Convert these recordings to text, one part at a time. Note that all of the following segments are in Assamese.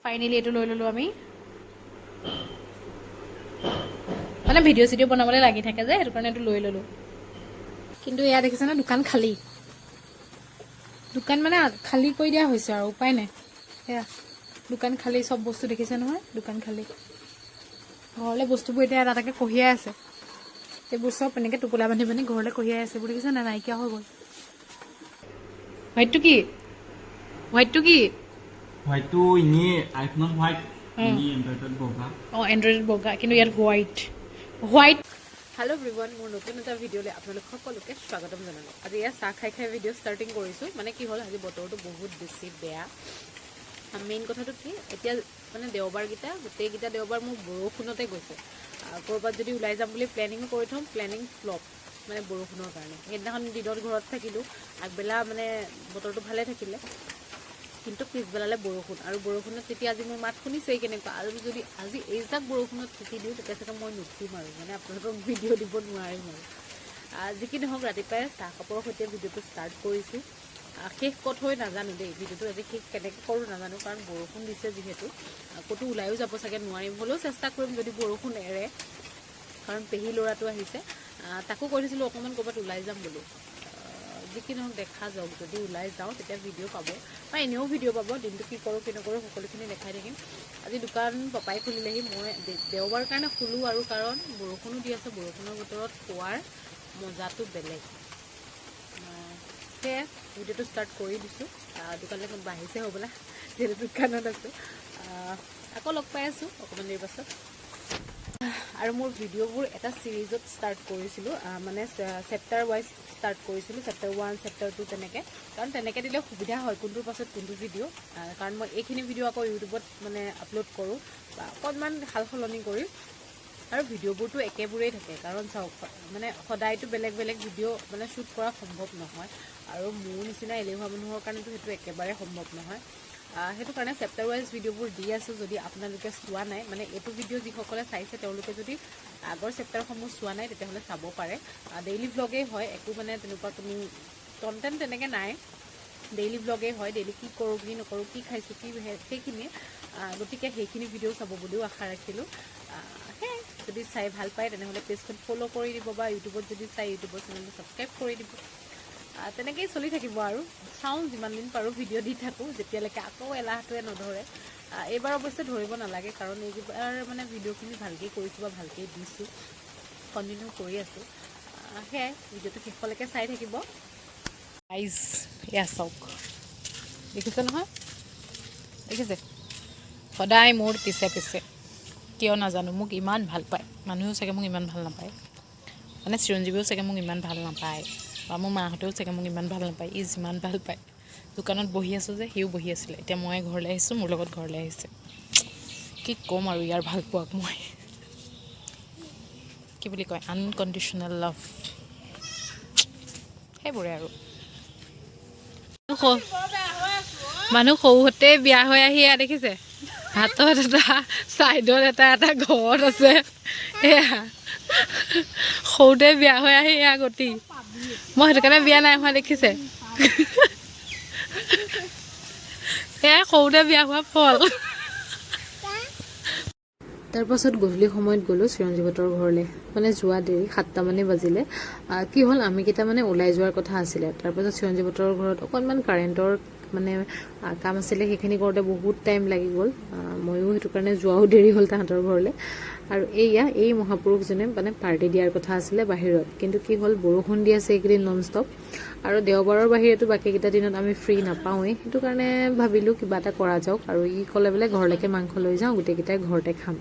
ফাইনেলি এইটো লৈ ল'লোঁ আমি মানে ভিডিঅ' চিডিঅ' বনাবলৈ লাগি থাকে যে সেইটো কাৰণে এইটো লৈ ল'লোঁ কিন্তু এয়া দেখিছে ন দোকান খালী দোকান মানে খালী কৰি দিয়া হৈছে আৰু উপায় নাই এয়া দোকান খালী চব বস্তু দেখিছে নহয় দোকান খালী ঘৰলৈ বস্তুবোৰ এতিয়া এটা এটাকৈ কঢ়িয়াই আছে এইবোৰ চব এনেকৈ টোপোলা বান্ধি বান্ধি ঘৰলৈ কঢ়িয়াই আছে বুলি দেখিছে নাইকিয়া হৈ গ'ল হোৱাইটটো কি হোৱাইটটো কি হোৱাইটটো এনেই আইফোনত হোৱাইট এনেই এণ্ড্ৰইডত বগা অঁ এণ্ড্ৰইডত বগা কিন্তু ইয়াত হোৱাইট হেল্ল' এভৰিৱান মোৰ নতুন এটা ভিডিঅ'লৈ আপোনালোক সকলোকে স্বাগতম জনালোঁ আজি এয়া চাহ খাই খাই ভিডিঅ' ষ্টাৰ্টিং কৰিছোঁ মানে কি হ'ল আজি বতৰটো বহুত বেছি বেয়া মেইন কথাটো কি এতিয়া মানে দেওবাৰকেইটা গোটেইকেইটা দেওবাৰ মোৰ বৰষুণতে গৈছে ক'ৰবাত যদি ওলাই যাম বুলি প্লেনিঙো কৰি থ'ম প্লেনিং ফ্লপ মানে বৰষুণৰ কাৰণে সেইদিনাখন দিনত ঘৰত থাকিলোঁ আগবেলা মানে বতৰটো ভালে থাকিলে কিন্তু পিছবেলালৈ বৰষুণ আৰু বৰষুণত তেতিয়া আজি মোৰ মাত শুনিছেই কেনেকুৱা আৰু যদি আজি এইজাক বৰষুণত তিতি দিওঁ তেতিয়া চাগে মই নুঠিম আৰু মানে আপোনালোকক ভিডিঅ' দিব নোৱাৰিম আৰু যি কি নহওক ৰাতিপুৱাই চাহ কাপোৰৰ সৈতে ভিডিঅ'টো ষ্টাৰ্ট কৰিছোঁ শেষ ক'ত হৈ নাজানো দেই ভিডিঅ'টো আজি শেষ কেনেকৈ কৰোঁ নাজানো কাৰণ বৰষুণ দিছে যিহেতু ক'তো ওলায়ো যাব চাগে নোৱাৰিম হ'লেও চেষ্টা কৰিম যদি বৰষুণ এৰে কাৰণ পেহী ল'ৰাটো আহিছে তাকো কৈ দিছিলোঁ অকণমান ক'ৰবাত ওলাই যাম বুলি যি কি নহওক দেখা যাওক যদি ওলাই যাওঁ তেতিয়া ভিডিঅ' পাব বা এনেও ভিডিঅ' পাব দিনটো কি কৰোঁ কি নকৰোঁ সকলোখিনি দেখাই থাকিম আজি দোকান পাপাই খুলিলেহি মই দেওবাৰ কাৰণে খোলোঁ আৰু কাৰণ বৰষুণো দি আছে বৰষুণৰ বতৰত খোৱাৰ মজাটো বেলেগ সেয়ে ভিডিঅ'টো ষ্টাৰ্ট কৰি দিছোঁ দোকানলৈ কোনোবা আহিছে হ'বলা যিহেতু দোকানত আছোঁ আকৌ লগ পাই আছোঁ অকণমান দেৰি পাছত আৰু মোৰ ভিডিঅ'বোৰ এটা ছিৰিজত ষ্টাৰ্ট কৰিছিলোঁ মানে চেপ্টাৰ ৱাইজ ষ্টাৰ্ট কৰিছিলোঁ চেপ্টাৰ 1 চেপ্টাৰ 2 তেনেকৈ কাৰণ তেনেকৈ দিলে সুবিধা হয় কোনটোৰ পাছত কোনটো ভিডিঅ' কাৰণ মই এইখিনি ভিডিঅ' আকৌ ইউটিউবত মানে আপলোড কৰোঁ বা অকণমান সাল সলনি কৰি আৰু ভিডিঅ'বোৰতো একেবোৰেই থাকে কাৰণ চাওক মানে সদায়তো বেলেগ বেলেগ ভিডিঅ' মানে শ্বুট কৰা সম্ভৱ নহয় আৰু মোৰ নিচিনা এলেহুৱা মানুহৰ কাৰণেতো সেইটো একেবাৰে সম্ভৱ নহয় সেইটো কাৰণে চেপ্টাৰ ৱাইজ ভিডিঅ'বোৰ দি আছোঁ যদি আপোনালোকে চোৱা নাই মানে এইটো ভিডিঅ' যিসকলে চাইছে তেওঁলোকে যদি আগৰ চেপ্টাৰসমূহ চোৱা নাই তেতিয়াহ'লে চাব পাৰে ডেইলি ভ্লগেই হয় একো মানে তেনেকুৱা কোনো কণ্টেণ্ট তেনেকৈ নাই ডেইলি ভ্লগেই হয় ডেইলি কি কৰোঁ কি নকৰোঁ কি খাইছোঁ কি সেইখিনিয়ে গতিকে সেইখিনি ভিডিঅ' চাব বুলিও আশা ৰাখিলোঁ সেয়াই যদি চাই ভাল পায় তেনেহ'লে পেজখন ফ'ল' কৰি দিব বা ইউটিউবত যদি চাই ইউটিউবৰ চেনেলটো ছাবস্ক্ৰাইব কৰি দিব তেনেকেই চলি থাকিব আৰু চাওঁ যিমান দিন পাৰোঁ ভিডিঅ' দি থাকোঁ যেতিয়ালৈকে আকৌ এলাহটোৱে নধৰে এইবাৰ অৱশ্যে ধৰিব নালাগে কাৰণ এইবাৰ মানে ভিডিঅ'খিনি ভালকৈ কৰিছোঁ বা ভালকৈ দিছোঁ কণ্টিনিউ কৰি আছোঁ সেয়াই ভিডিঅ'টো শেষলৈকে চাই থাকিব গাইজ এয়া চাওক দেখিছে নহয় দেখিছে সদায় মোৰ পিছে পিছে কিয় নাজানো মোক ইমান ভাল পায় মানুহেও চাগে মোক ইমান ভাল নাপায় মানে চিৰঞ্জীৱীও চাগে মোক ইমান ভাল নাপায় বা মোৰ মাহঁতেও চাগে মোক ইমান ভাল নাপায় ই যিমান ভাল পায় দোকানত বহি আছোঁ যে সিও বহি আছিলে এতিয়া মই ঘৰলৈ আহিছোঁ মোৰ লগত ঘৰলৈ আহিছে কি ক'ম আৰু ইয়াৰ ভাল পোৱাক মই কি বুলি কয় আনকণ্ডিশ্যনেল লাভ সেইবোৰে আৰু মানুহ সৰুতে বিয়া হৈ আহি এয়া দেখিছে হাতত এটা ছাইডত এটা এটা ঘৰত আছে এয়া সৰুতে বিয়া হৈ আহি এয়া গতি মই সেইটো কাৰণে বিয়া নাই হোৱা দেখিছে এয়া সৰুতে বিয়া হোৱা ফল তাৰপাছত গধূলি সময়ত গ'লোঁ চিৰঞ্জীৱহঁতৰ ঘৰলৈ মানে যোৱা দেৰি 7টা মানে বাজিলে কি হ'ল আমিকেইটা মানে ওলাই যোৱাৰ কথা আছিলে তাৰপাছত চিৰঞ্জীৱহঁতৰ ঘৰত অকণমান কাৰেণ্টৰ মানে কাম আছিলে সেইখিনি কৰোঁতে বহুত টাইম লাগি গ'ল ময়ো সেইটো কাৰণে যোৱাও দেৰি হ'ল তাহাঁতৰ ঘৰলৈ আৰু এই মহাপুৰুষজনে মানে পাৰ্টি দিয়াৰ কথা আছিলে বাহিৰত কিন্তু কি হ'ল বৰষুণ দি আছে এইকেইদিন নন ষ্টপ আৰু দেওবাৰৰ বাহিৰেতো বাকীকেইটা দিনত আমি ফ্ৰী নাপাওঁৱেই সেইটো কাৰণে ভাবিলোঁ কিবা এটা কৰা যাওক আৰু ই ক'লে বোলে ঘৰলৈকে মাংস লৈ যাওঁ গোটেইকেইটাই ঘৰতে খাম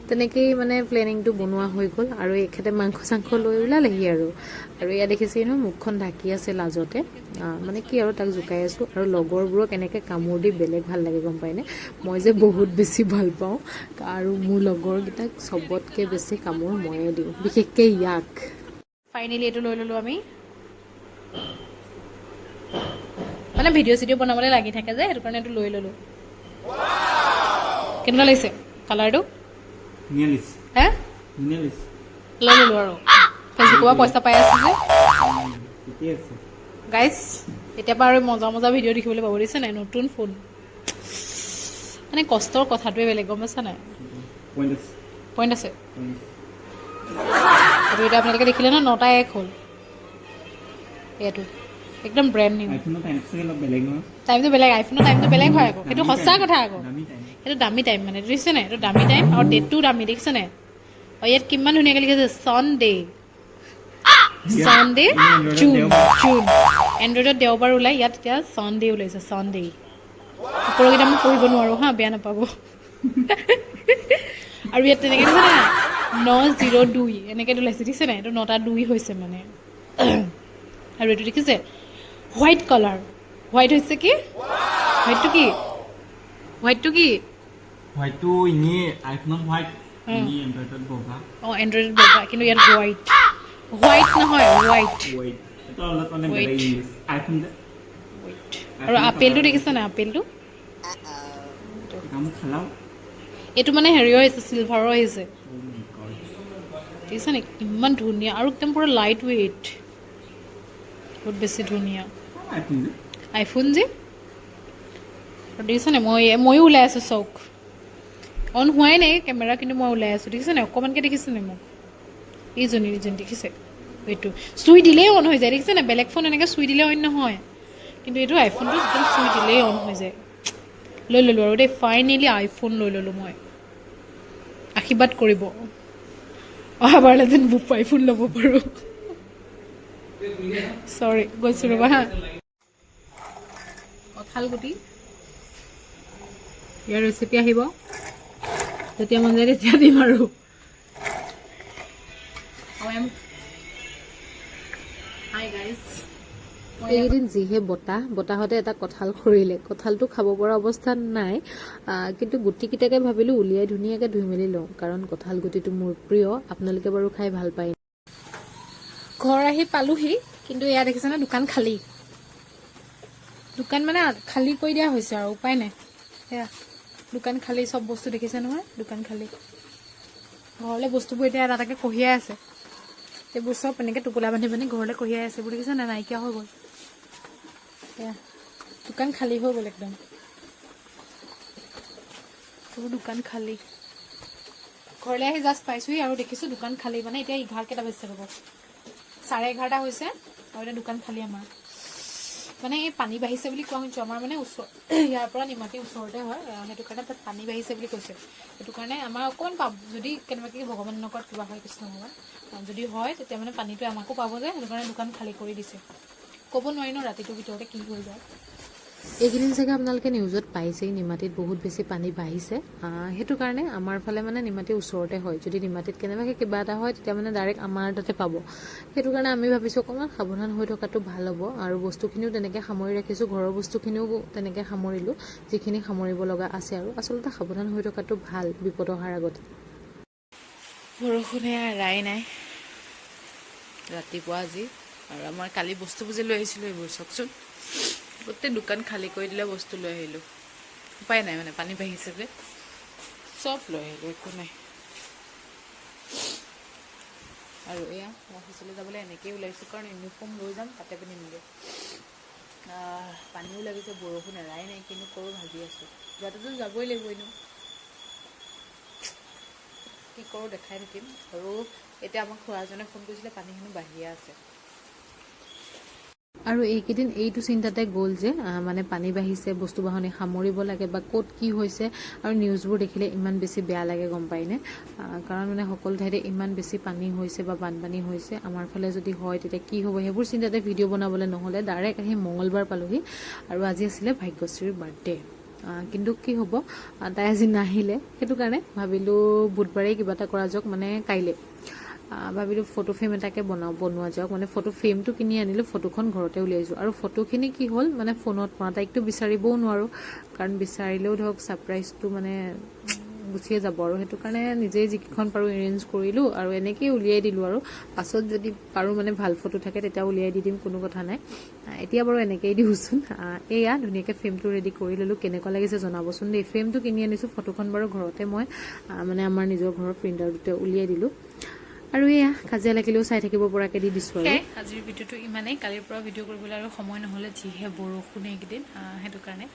তেনেকেই মানে প্লেনিংটো বনোৱা হৈ গ'ল আৰু এখেতে মাংস চাংস লৈ ওলালেহি আৰু এয়া দেখিছেই নহয় মুখখন ঢাকি আছে লাজতে মানে কি আৰু তাক জোকাই আছোঁ আৰু লগৰবোৰক এনেকৈ কামোৰ দি বেলেগ ভাল লাগে গম পায়নে মই যে বহুত বেছি ভাল পাওঁ আৰু মোৰ লগৰকেইটাক চবতকৈ বেছি কামোৰ ময়ে দিওঁ বিশেষকৈ ইয়াক ফাইনেলি এইটো লৈ ল'লোঁ আমি মানে ভিডিঅ' চিডিঅ' বনাবলৈ লাগি থাকে যে সেইটো কাৰণে এইটো লৈ ল'লোঁ কেনেকুৱা লাগিছে কালাৰটো হে লৈ ল'লোঁ আৰু ফেচবুকৰ পৰা পইচা পাই আছোঁ যে গাইজ এতিয়াৰ পৰা আৰু মজা মজা ভিডিঅ' দেখিবলৈ পাব দিছে নাই নতুন ফোন মানে কষ্টৰ কথাটোৱে বেলেগ গম পাইছা নাই পইণ্ট আছে এইটো এতিয়া আপোনালোকে দেখিলে ন 9টা 1 হ'ল এইটো একদম ব্ৰেণ্ড নিউ টাইমটো বেলেগ আইফোনৰ টাইমটো বেলেগ হয় আকৌ সেইটো সঁচা কথা আকৌ এইটো দামী টাইম মানে দেখিছে নাই এইটো দামী টাইম আৰু ডেটটোও দামী দেখিছে নাই আৰু ইয়াত কিমান ধুনীয়াকৈ লিখিছে ছানডে জুন এণ্ড্ৰইডত দেওবাৰ ওলাই ইয়াত এতিয়া ছানডে ওলাইছে ছানডে ওপৰকেইটা মই পঢ়িব নোৱাৰোঁ হা বেয়া নাপাব আৰু ইয়াত তেনেকৈ দেখিছে নাই 902 এনেকৈ ওলাইছে দেখিছে নাই এইটো 9টা 2 হৈছে মানে আৰু এইটো দেখিছে হোৱাইট কালাৰ হোৱাইট হৈছে কি হোৱাইটটো কি হোৱাইটটো ইনি আইফোনত হোৱাইট ইনি এণ্ড্ৰইডত বগা অঁ এণ্ড্ৰইডত বগা কিন্তু ইয়াত হোৱাইট নহয় হোৱাইট এটা অলপ মানে বেলেগ ইংলিছ আইফোন যে আৰু আপেলটো দেখিছে নাই আপেলটো কাম খালাও এইটো মানে হেৰিও আহিছে চিলভাৰো আহিছে দেখিছে নে ইমান ধুনীয়া আৰু একদম পুৰা লাইট ৱেইট বহুত বেছি ধুনীয়া আইফোন যে আৰু দেখিছে নে ময়ো ওলাই আছোঁ চৌক অন হোৱাই নাই কেমেৰা কিন্তু মই ওলাই আছোঁ দেখিছে নাই অকণমানকৈ দেখিছে নে মোক এইজনী দেখিছে এইটো চুই দিলেই অন হৈ যায় দেখিছে নাই বেলেগ ফোন এনেকৈ চুই দিলে অন নহয় কিন্তু এইটো আইফোনটো একদম চুই দিলেই অন হৈ যায় লৈ ল'লোঁ আৰু দেই ফাইনেলি আইফোন লৈ ল'লোঁ মই আশীৰ্বাদ কৰিব অহাবাৰলৈ যেন আইফোন ল'ব পাৰোঁ চৰি গৈছোঁ ৰ'বা হা কঁঠাল গুটি ইয়াৰ ৰেচিপি আহিব যেতিয়া মন যায় তেতিয়া দিম আৰু এইকেইদিন যিহে বতাহতে এটা কঁঠাল সৰিলে কঁঠালটো খাব পৰা অৱস্থাত নাই কিন্তু গুটিকেইটাকে ভাবিলোঁ উলিয়াই ধুনীয়াকৈ ধুই মেলি লওঁ কাৰণ কঁঠাল গুটিটো মোৰ প্ৰিয় আপোনালোকে বাৰু খাই ভাল পায় ঘৰ আহি পালোহি কিন্তু এয়া দেখিছেনে দোকান খালী দোকান মানে খালী কৰি দিয়া হৈছে আৰু উপায় নাই সেয়া দোকান খালী চব বস্তু দেখিছে নহয় দোকান খালী ঘৰলৈ বস্তুবোৰ এতিয়া এটা এটাকৈ কঢ়িয়াই আছে এইবোৰ চব এনেকৈ টোপোলা বান্ধি বান্ধি ঘৰলৈ কঢ়িয়াই আছে এইবোৰ দেখিছে নাই নাইকিয়া হৈ গ'ল এয়া দোকান খালী হৈ গ'ল একদম এইবোৰ দোকান খালী ঘৰলৈ আহি জাষ্ট পাইছোঁহি আৰু দেখিছোঁ দোকান খালী মানে এতিয়া 11 বাজিছে ৰ'ব 11:30 হৈছে আৰু এতিয়া দোকান খালী আমাৰ মানে এই পানী বাঢ়িছে বুলি কোৱা শুনিছোঁ আমাৰ মানে ইয়াৰ পৰা নিমাতী ওচৰতে হয় সেইটো কাৰণে তাত পানী বাঢ়িছে বুলি কৈছে সেইটো কাৰণে আমাৰ অকণমান পাব যদি কেনেবাকৈ ভগৱান নকৰত কিবা হয় কৃষ্ণ ভগৱান যদি হয় তেতিয়া মানে পানীটো আমাকো পাব যে সেইটো কাৰণে দোকান খালী কৰি দিছে ক'ব নোৱাৰি ন ৰাতিটোৰ ভিতৰতে কি হৈ যায় এইকেইদিন চাগে আপোনালোকে নিউজত পাইছেই নিমাতীত বহুত বেছি পানী বাঢ়িছে সেইটো কাৰণে আমাৰ ফালে মানে নিমাতীৰ ওচৰতে হয় যদি নিমাতীত কেনেবাকৈ কিবা এটা হয় তেতিয়া মানে ডাইৰেক্ট আমাৰ তাতে পাব সেইটো কাৰণে আমি ভাবিছোঁ অকণমান সাৱধান হৈ থকাটো ভাল হ'ব আৰু বস্তুখিনিও তেনেকৈ সামৰি ৰাখিছোঁ ঘৰৰ বস্তুখিনিও তেনেকৈ সামৰিলোঁ যিখিনি সামৰিব লগা আছে আৰু আচলতে সাৱধান হৈ থকাটো ভাল বিপদ অহাৰ আগতে বৰষুণে এৰাই নাই ৰাতিপুৱা আজি আৰু আমাৰ কালি বস্তুবোৰ যে লৈ আহিছিলোঁ এইবোৰ চাওকচোন গোটেই দোকান খালী কৰি দিলে বস্তু লৈ আহিলোঁ উপায় নাই মানে পানী বাঢ়িছে যে চব লৈ আহিলোঁ একো নাই আৰু এয়া অফিচলৈ যাবলৈ এনেকৈয়ে ওলাইছোঁ কাৰণ ইউনিফৰ্ম লৈ যাম তাতে পিন্ধিমগৈ পানীও লাগিছে বৰষুণ এৰাই নাই কিন্তু কৰোঁ ভাবি আছোঁ যোৱাটোতো যাবই লাগিব এনেও কি কৰোঁ দেখাই থাকিম আৰু এতিয়া আমাক খুৰাজনে ফোন কৰিছিলে পানীখিনি বাঢ়িয়ে আছে আৰু এইকেইদিন এইটো চিন্তাতে গ'ল যে মানে পানী বাঢ়িছে বস্তু বাহনি সামৰিব লাগে বা ক'ত কি হৈছে আৰু নিউজবোৰ দেখিলে ইমান বেছি বেয়া লাগে গম পায়নে কাৰণ মানে সকলো ঠাইতে ইমান বেছি পানী হৈছে বা বানপানী হৈছে আমাৰ ফালে যদি হয় তেতিয়া কি হ'ব সেইবোৰ চিন্তাতে ভিডিঅ' বনাবলৈ নহ'লে ডাইৰেক্ট আহি মঙলবাৰ পালোহি আৰু আজি আছিলে ভাগ্যশ্ৰীৰ বাৰ্থডে কিন্তু কি হ'ব তাই আজি নাহিলে সেইটো কাৰণে ভাবিলোঁ বুধবাৰেই কিবা এটা কৰা যাওক মানে কাইলৈ ভাবিলোঁ ফটো ফ্ৰেম এটাকে বনোৱা যাওক মানে ফটো ফ্ৰেমটো কিনি আনিলোঁ ফটোখন ঘৰতে উলিয়াইছোঁ আৰু ফটোখিনি কি হ'ল মানে ফোনত মৰা তাইকটো বিচাৰিবও নোৱাৰোঁ কাৰণ বিচাৰিলেও ধৰক ছাৰপ্ৰাইজটো মানে গুচিয়ে যাব আৰু সেইটো কাৰণে নিজেই যিকেইখন পাৰোঁ এৰেঞ্জ কৰিলোঁ আৰু এনেকৈয়ে উলিয়াই দিলোঁ আৰু পাছত যদি পাৰোঁ মানে ভাল ফটো থাকে তেতিয়া উলিয়াই দি দিম কোনো কথা নাই এতিয়া বাৰু এনেকৈয়ে দিওঁচোন এয়া ধুনীয়াকৈ ফ্ৰেমটো ৰেডি কৰি ল'লোঁ কেনেকুৱা লাগিছে জনাবচোন দেই ফ্ৰেমটো কিনি আনিছোঁ ফটোখন বাৰু ঘৰতে মই মানে আমাৰ নিজৰ ঘৰৰ প্ৰিণ্টাৰটোতে উলিয়াই দিলোঁ আৰু এয়া কাজিয়া লাগিলেও চাই থাকিব পৰাকৈ দি দিছোঁ আৰু আজিৰ ভিডিঅ'টো ইমানেই কালিৰ পৰা ভিডিঅ' কৰিবলৈ আৰু সময় নহ'লে যিহে বৰষুণ এইকেইদিন সেইটো কাৰণে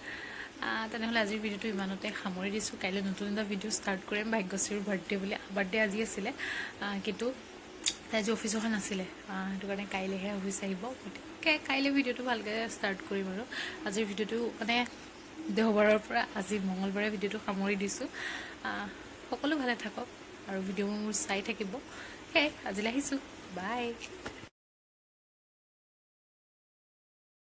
তেনেহ'লে আজিৰ ভিডিঅ'টো ইমানতে সামৰি দিছোঁ কাইলৈ নতুন এটা ভিডিঅ' ষ্টাৰ্ট কৰিম ভাগ্যশ্ৰীৰ বাৰ্থডে আজি আছিলে কিন্তু তাই আজি অফিচ অহা নাছিলে সেইটো কাৰণে কাইলৈহে অফিচ আহিব গতিকে কাইলৈ ভিডিঅ'টো ভালকৈ ষ্টাৰ্ট কৰিম আৰু আজিৰ ভিডিঅ'টো মানে দেওবাৰৰ পৰা আজি মঙলবাৰে ভিডিঅ'টো সামৰি দিছোঁ সকলো ভালে থাকক আৰু ভিডিঅ'বোৰ মোৰ চাই থাকিব সেয়াই আজিলৈ আহিছোঁ বাই